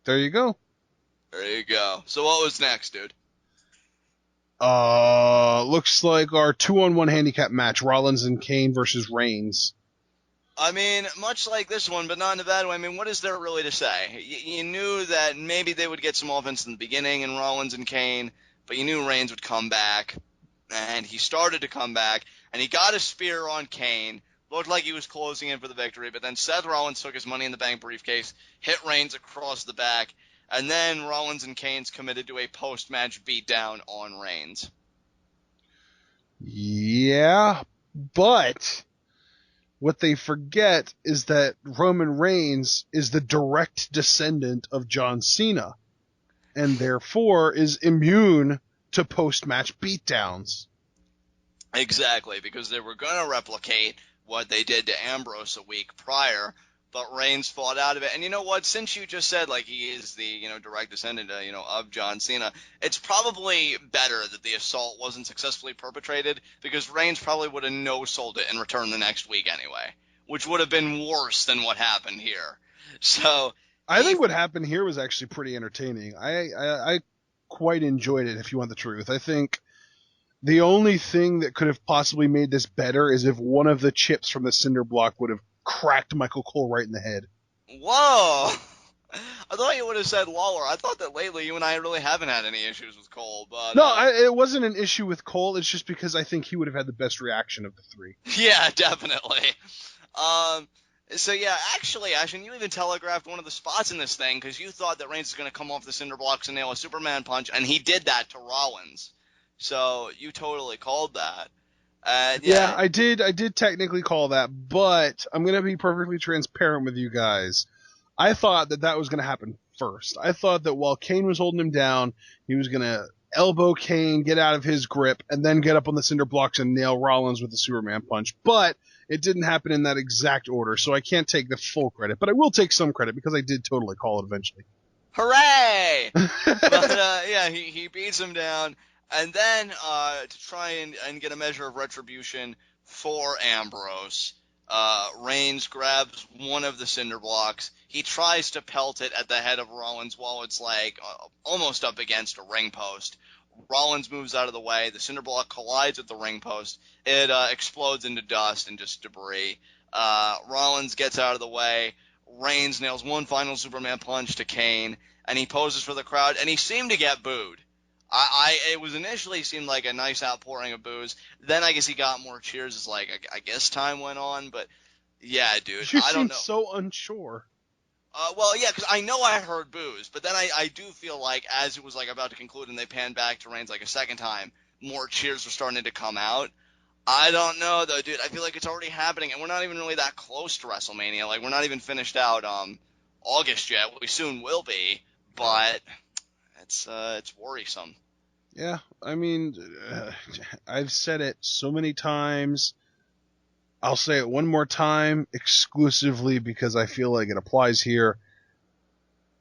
There you go. There you go. So what was next, dude? Looks like our 2-on-1 handicap match, Rollins and Kane versus Reigns. I mean, much like this one, but not in a bad way. I mean, what is there really to say? You knew that maybe they would get some offense in the beginning in Rollins and Kane, but you knew Reigns would come back, and he started to come back, and he got a spear on Kane. Looked like he was closing in for the victory, but then Seth Rollins took his Money in the Bank briefcase, hit Reigns across the back, and then Rollins and Kane's committed to a post-match beatdown on Reigns. Yeah, but what they forget is that Roman Reigns is the direct descendant of John Cena, and therefore is immune to post-match beatdowns. Exactly, because they were going to replicate what they did to Ambrose a week prior, but Reigns fought out of it. And you know what? Since you just said, like, he is the, direct descendant, of John Cena, it's probably better that the assault wasn't successfully perpetrated, because Reigns probably would have no-sold it in return the next week anyway, which would have been worse than what happened here. So, I think what happened here was actually pretty entertaining. I quite enjoyed it, if you want the truth. I think the only thing that could have possibly made this better is if one of the chips from the cinder block would have cracked Michael Cole right in the head. Whoa! I thought you would have said Lawler. I thought that lately you and I really haven't had any issues with Cole, but No, it wasn't an issue with Cole. It's just because I think he would have had the best reaction of the three. yeah, definitely. So yeah, actually, Ashton, you even telegraphed one of the spots in this thing because you thought that Reigns was going to come off the cinder blocks and nail a Superman punch, and he did that to Rollins. So you totally called that. Yeah, I did technically call that, but I'm going to be perfectly transparent with you guys. I thought that was going to happen first. I thought that while Kane was holding him down, he was going to elbow Kane, get out of his grip, and then get up on the cinder blocks and nail Rollins with the Superman punch. But it didn't happen in that exact order, so I can't take the full credit. But I will take some credit because I did totally call it eventually. Hooray! But yeah, he beats him down. And then to try and get a measure of retribution for Ambrose, Reigns grabs one of the cinder blocks. He tries to pelt it at the head of Rollins while it's like almost up against a ring post. Rollins moves out of the way. The cinder block collides with the ring post. It explodes into dust and just debris. Rollins gets out of the way. Reigns nails one final Superman punch to Kane, and he poses for the crowd, and he seemed to get booed. It was initially seemed like a nice outpouring of boos. Then I guess he got more cheers as like I guess time went on. But yeah, dude, You I don't seemed know. so unsure. Well, yeah, because I know I heard boos, but then I do feel like as it was like about to conclude and they panned back to Reigns like a second time, more cheers were starting to come out. I don't know though, dude. I feel like it's already happening, and we're not even really that close to WrestleMania. Like we're not even finished out August yet. We soon will be, but it's worrisome. Yeah, I mean, I've said it so many times. I'll say it one more time exclusively because I feel like it applies here.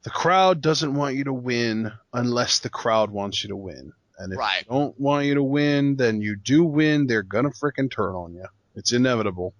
The crowd doesn't want you to win unless the crowd wants you to win. And if Right. they don't want you to win, then you do win. They're going to frickin' turn on you. It's inevitable.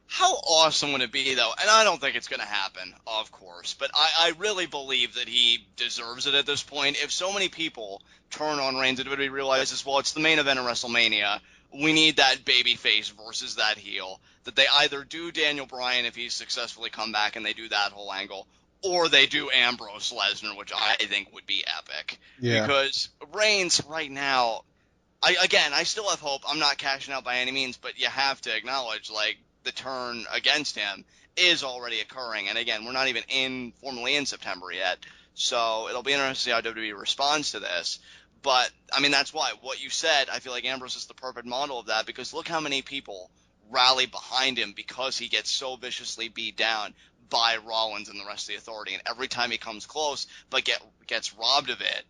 How awesome would it be, though? And I don't think it's going to happen, of course, but I really believe that he deserves it at this point. If so many people turn on Reigns and WWE realizes, well, it's the main event of WrestleMania, we need that babyface versus that heel, that they either do Daniel Bryan if he's successfully come back and they do that whole angle, or they do Ambrose Lesnar, which I think would be epic. Yeah. Because Reigns right now, I still have hope. I'm not cashing out by any means, but you have to acknowledge, like, the turn against him is already occurring. And again, we're not even formally in September yet. So it'll be interesting to see how WWE responds to this. But, I mean, that's why. What you said, I feel like Ambrose is the perfect model of that, because look how many people rally behind him because he gets so viciously beat down by Rollins and the rest of the Authority. And every time he comes close but gets robbed of it,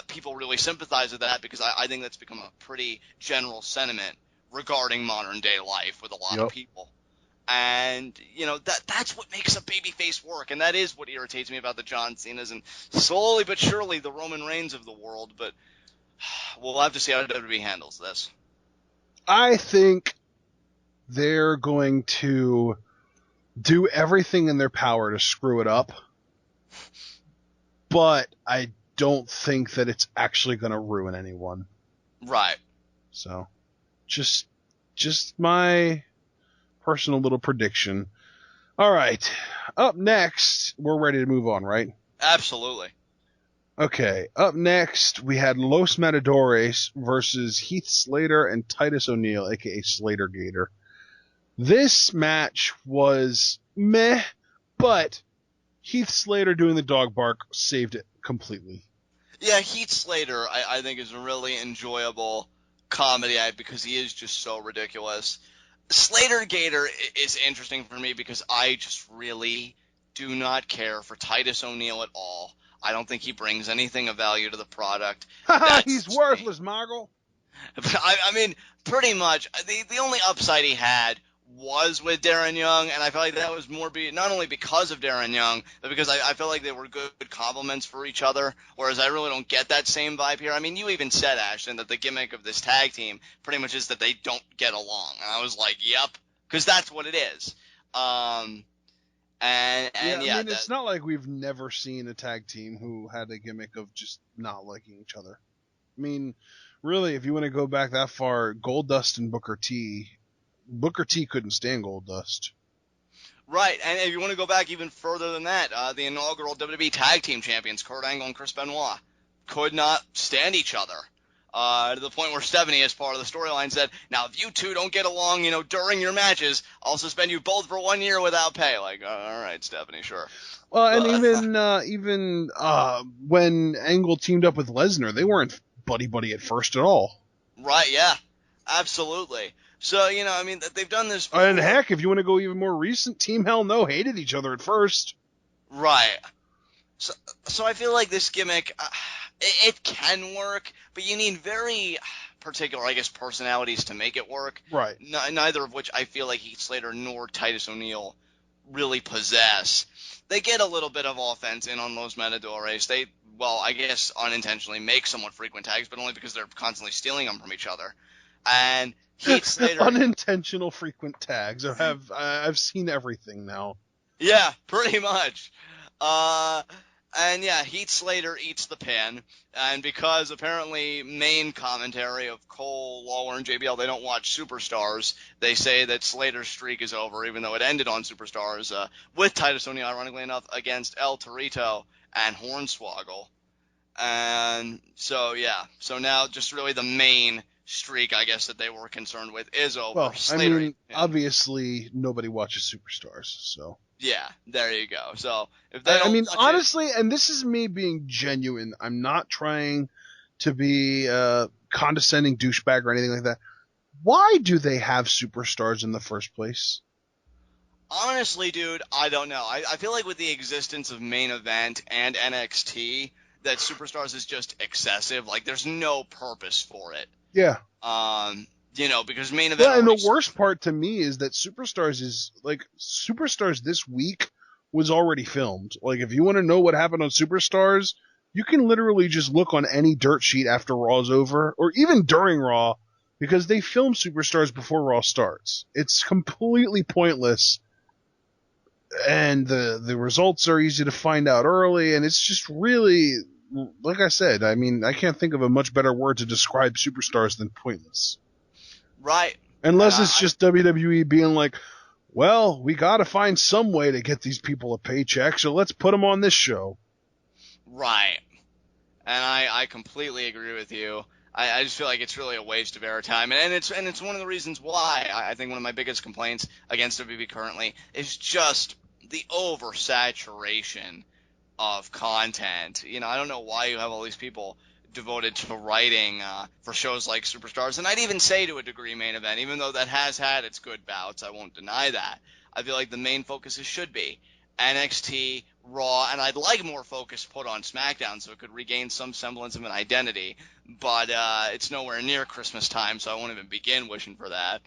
people really sympathize with that because I think that's become a pretty general sentiment regarding modern day life with a lot of Yep. people. And, that's what makes a babyface work. And that is what irritates me about the John Cenas and slowly but surely the Roman Reigns of the world. But we'll have to see how WWE handles this. I think they're going to do everything in their power to screw it up. but I don't think that it's actually going to ruin anyone. Right. So, just my personal little prediction. All right. Up next, we're ready to move on, right? Absolutely. Okay. Up next, we had Los Matadores versus Heath Slater and Titus O'Neil, aka Slater Gator. This match was meh, but Heath Slater doing the dog bark saved it completely. Yeah, Heath Slater, I think, is a really enjoyable comedy act because he is just so ridiculous. Slater Gator is interesting for me because I just really do not care for Titus O'Neil at all. I don't think he brings anything of value to the product. He's worthless, Margot. I mean, pretty much. The only upside he had was with Darren Young, and I feel like that was more not only because of Darren Young, but because I feel like they were good complements for each other, whereas I really don't get that same vibe here. I mean, you even said, Ashton, that the gimmick of this tag team pretty much is that they don't get along. And I was like, yep, because that's what it is. And yeah, I mean, it's not like we've never seen a tag team who had a gimmick of just not liking each other. I mean, really, if you want to go back that far, Goldust and Booker T couldn't stand Goldust. Right, and if you want to go back even further than that, the inaugural WWE Tag Team Champions, Kurt Angle and Chris Benoit, could not stand each other. To the point where Stephanie, as part of the storyline, said, now if you two don't get along, during your matches, I'll suspend you both for 1 year without pay. Like, all right, Stephanie, sure. Well, and even when Angle teamed up with Lesnar, they weren't buddy-buddy at first at all. Right, yeah, absolutely. So, I mean, they've done this before. And heck, if you want to go even more recent, Team Hell No hated each other at first. Right. So I feel like this gimmick, it can work, but you need very particular, I guess, personalities to make it work. Right. Neither of which I feel like Heath Slater nor Titus O'Neil really possess. They get a little bit of offense in on Los Matadores. They, well, I guess unintentionally make somewhat frequent tags, but only because they're constantly stealing them from each other. And Heath Slater... Unintentional frequent tags. I've seen everything now. Yeah, pretty much. And yeah, Heath Slater eats the pin, and because apparently main commentary of Cole, Lawler, and JBL, they don't watch Superstars, they say that Slater's streak is over, even though it ended on Superstars, with Titus O'Neil, ironically enough, against El Torito and Hornswoggle. And so, yeah, so now just really the main streak, I guess, that they were concerned with is over. Well, Slater, I mean, obviously, nobody watches Superstars, so... Yeah, there you go. So if they don't honestly, and this is me being genuine, I'm not trying to be a condescending douchebag or anything like that. Why do they have Superstars in the first place? Honestly, dude, I don't know. I feel like with the existence of Main Event and NXT, that Superstars is just excessive. Like, there's no purpose for it. Yeah. Because Main Event... Yeah, and the worst part to me is that Superstars this week was already filmed. Like, if you want to know what happened on Superstars, you can literally just look on any dirt sheet after Raw's over, or even during Raw, because they film Superstars before Raw starts. It's completely pointless, and the results are easy to find out early, and it's just really, like I said, I mean, I can't think of a much better word to describe Superstars than pointless. Right. Unless it's just WWE being like, well, we got to find some way to get these people a paycheck, so let's put them on this show. Right. And I completely agree with you. I just feel like it's really a waste of airtime, and it's one of the reasons why I think one of my biggest complaints against WWE currently is just the oversaturation of content. I don't know why you have all these people devoted to writing for shows like Superstars, and I'd even say to a degree Main Event, even though that has had its good bouts, I won't deny that. I feel like the main focuses should be NXT, Raw, and I'd like more focus put on SmackDown so it could regain some semblance of an identity, but it's nowhere near Christmas time, so I won't even begin wishing for that.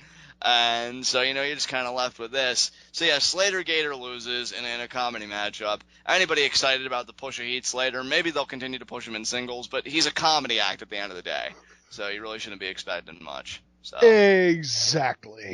And so, you're just kind of left with this. So, yeah, Slater Gator loses in a comedy matchup. Anybody excited about the push of Heath Slater? Maybe they'll continue to push him in singles, but he's a comedy act at the end of the day. So you really shouldn't be expecting much. So. Exactly.